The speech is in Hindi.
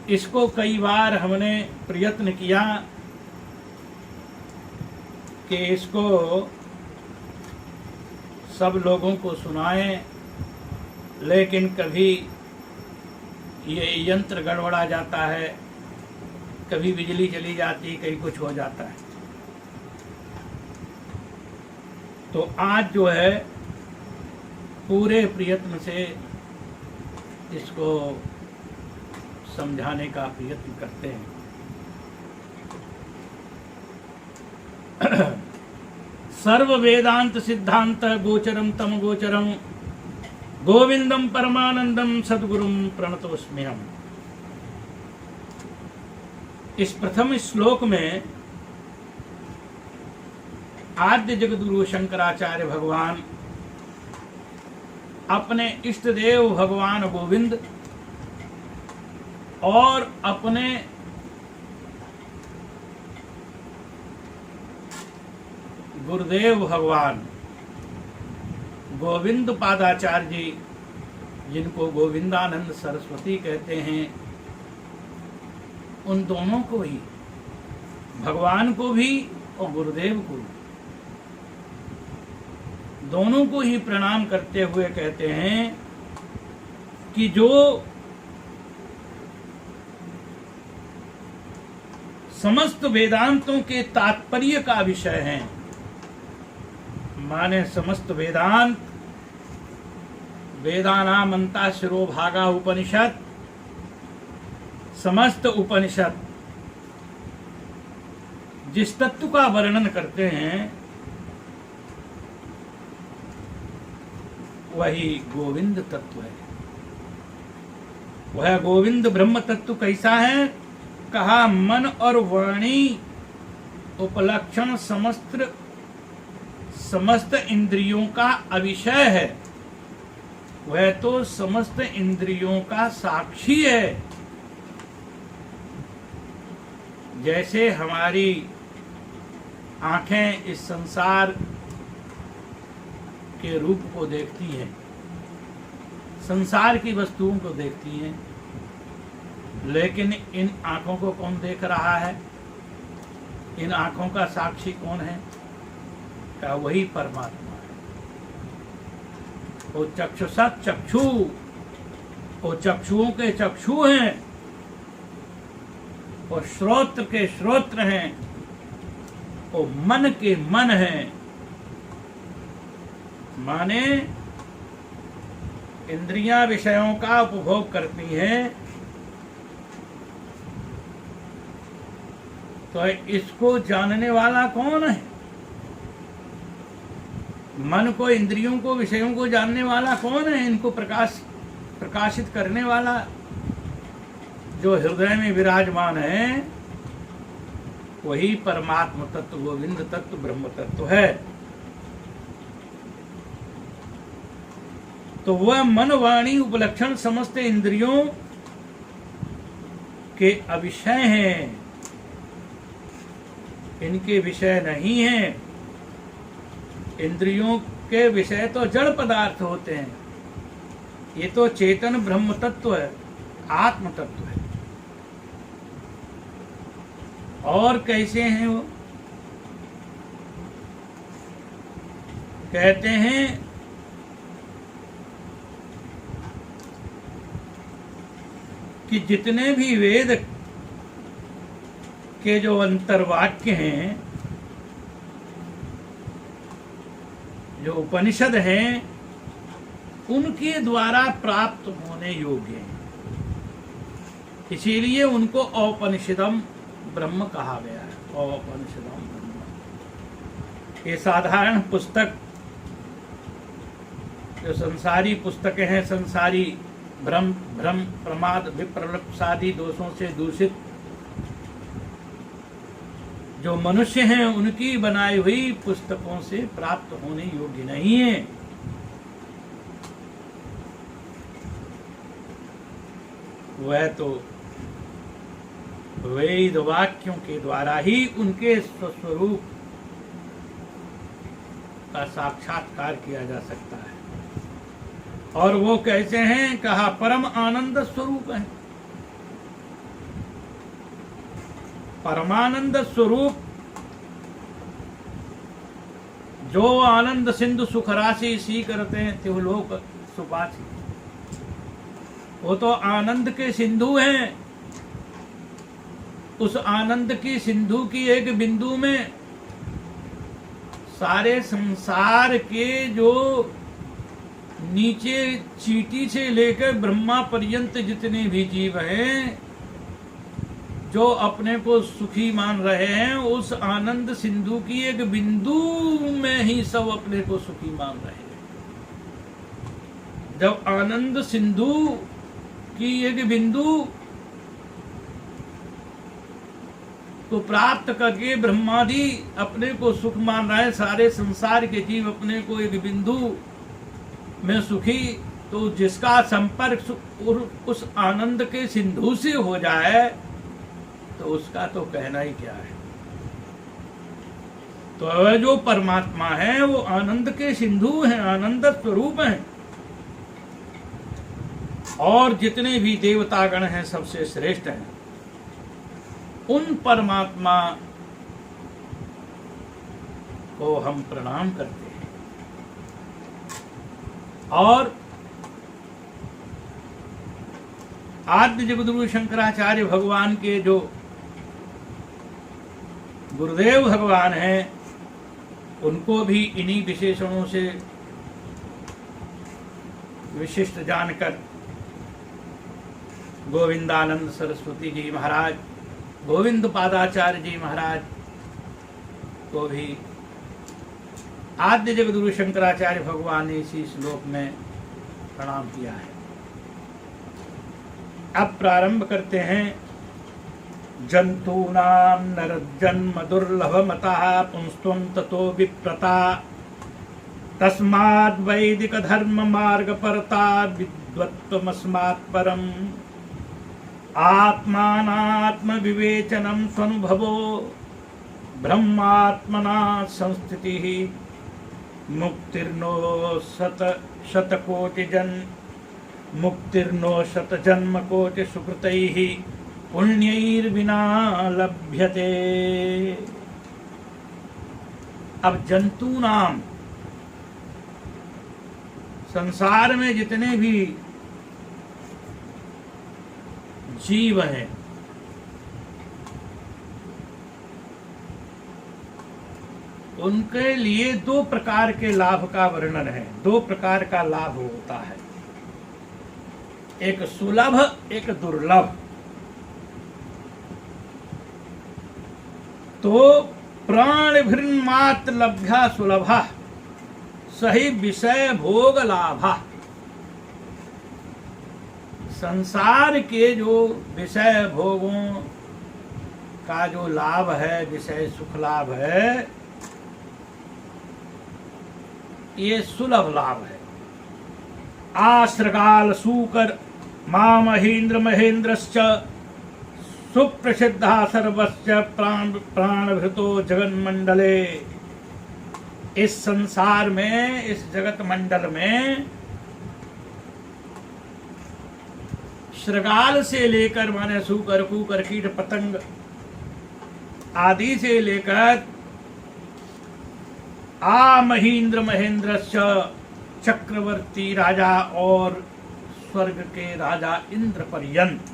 इसको कई बार हमने प्रयत्न किया कि इसको सब लोगों को सुनाएं, लेकिन कभी ये यंत्र गड़बड़ा जाता है, कभी बिजली चली जाती, कहीं कुछ हो जाता है। तो आज जो है पूरे प्रयत्न से इसको समझाने का प्रयत्न करते हैं। सर्व वेदांत सिद्धांत गोचरम तम गोचरम गोविंदम परमानंदम सद्गुरुम प्रणतोस्म्यहम्। इस प्रथम श्लोक में आद्य जगद्गुरु शंकराचार्य भगवान अपने इष्ट देव भगवान गोविंद और अपने गुरुदेव भगवान गोविंद पादाचार्य जी, जिनको गोविंदानंद सरस्वती कहते हैं, उन दोनों को ही, भगवान को भी और गुरुदेव को भी, दोनों को ही प्रणाम करते हुए कहते हैं कि जो समस्त वेदांतों के तात्पर्य का विषय है, माने समस्त वेदांत, वेदानाम अंता शिरोभागा उपनिषद, समस्त उपनिषद जिस तत्व का वर्णन करते हैं वही गोविंद तत्व है। वह गोविंद ब्रह्म तत्व कैसा है? कहा मन और वाणी उपलक्षण समस्त इंद्रियों का अविषय है। वह तो समस्त इंद्रियों का साक्षी है। जैसे हमारी आंखें इस संसार के रूप को देखती हैं, संसार की वस्तुओं को देखती हैं, लेकिन इन आंखों को कौन देख रहा है? इन आंखों का साक्षी कौन है? क्या वही परमात्मा है। वो चक्षुषा चक्षु, वो चक्षुओं के चक्षु हैं, वो श्रोत्र के श्रोत्र हैं, वो मन के मन हैं। माने इंद्रियां विषयों का उपभोग करती हैं, तो इसको जानने वाला कौन है? मन को, इंद्रियों को, विषयों को जानने वाला कौन है? इनको प्रकाशित करने वाला जो हृदय में विराजमान है, वही परमात्म तत्व, गोविंद तत्व, ब्रह्म तत्व है। तो वह मन वाणी उपलक्षण समस्त इंद्रियों के अविषय हैं, इनके विषय नहीं हैं। इंद्रियों के विषय तो जड़ पदार्थ होते हैं, ये तो चेतन ब्रह्म तत्व है, आत्म तत्व है। और कैसे हैं वो? कहते हैं कि जितने भी वेद के जो अंतर्वाक्य हैं, जो उपनिषद हैं, उनके द्वारा प्राप्त होने योग्य हैं। इसीलिए उनको औपनिषदम ब्रह्म कहा गया है। औपनिषदम ब्रह्म, ये साधारण पुस्तक, जो संसारी पुस्तकें हैं, संसारी भ्रम प्रमाद विप्रलप्सादि दोषों से दूषित जो मनुष्य हैं, उनकी बनाई हुई पुस्तकों से प्राप्त होने योग्य नहीं है। वह तो वेद वाक्यों के द्वारा ही उनके स्वस्वरूप का साक्षात्कार किया जा सकता है। और वो कैसे हैं? कहा परम आनंद स्वरूप है। परमानंद स्वरूप जो आनंद सिंधु सुख राशि सी करते हैं त्योलोक सुपाची, वो तो आनंद के सिंधु हैं। उस आनंद की सिंधु की एक बिंदु में सारे संसार के जो नीचे चींटी से लेकर ब्रह्मा पर्यंत जितने भी जीव हैं, जो अपने को सुखी मान रहे हैं, उस आनंद सिंधु की एक बिंदु में ही सब अपने को सुखी मान रहे हैं। जब आनंद सिंधु की एक बिंदु को प्राप्त करके ब्रह्मादि अपने को सुख मान रहे हैं, सारे संसार के जीव अपने को एक बिंदु में सुखी, तो जिसका संपर्क उस आनंद के सिंधु से हो जाए तो उसका तो कहना ही क्या है। तो जो परमात्मा है वो आनंद के सिंधु हैं, आनंद स्वरूप हैं, और जितने भी देवतागण हैं सबसे श्रेष्ठ हैं। उन परमात्मा को हम प्रणाम करते हैं। और आद्य जगद्गुरु शंकराचार्य भगवान के जो गुरुदेव भगवान हैं, उनको भी इन्हीं विशेषणों से विशिष्ट जानकर गोविंदानंद सरस्वती जी महाराज, गोविंद पादाचार्य जी महाराज को भी आद्य जगद्गुरु शंकराचार्य भगवान ने इसी श्लोक में प्रणाम किया है। अब प्रारंभ करते हैं। जंतूनां नरजन्म दुर्लभमतः पुंस्त्वं ततो विप्रता तस्माद् वैदिक धर्म मार्ग परता विद्वत्वमस्मात् परम् आत्मानात्म विवेचनं स्वनुभवो ब्रह्मात्मना संस्थितिः मुक्तिर्नो शतजन्म कोटि सुकृतैः पुण्यैर्विना लभ्यते। अब जंतु नाम, संसार में जितने भी जीव हैं, उनके लिए दो प्रकार के लाभ का वर्णन है। दो प्रकार का लाभ होता है, एक सुलभ, एक दुर्लभ। तो प्राणभिर्मात्र लभ्या सुलभा सही विषय भोग लाभा। संसार के जो विषय भोगों का जो लाभ है, विषय सुख लाभ है, ये सुलभ लाभ है। आश्रगाल सूकर मां महेंद्र महेंद्रश्च सुप्रसिद्धा सर्वस्य प्राणभृतो जगन्मंडले। इस संसार में, इस जगत मंडल में श्रगाल से लेकर माने सूकर, कूकर, कीट पतंग आदि से लेकर महेंद्र महेंद्रश्च चक्रवर्ती राजा और स्वर्ग के राजा इंद्र पर्यंत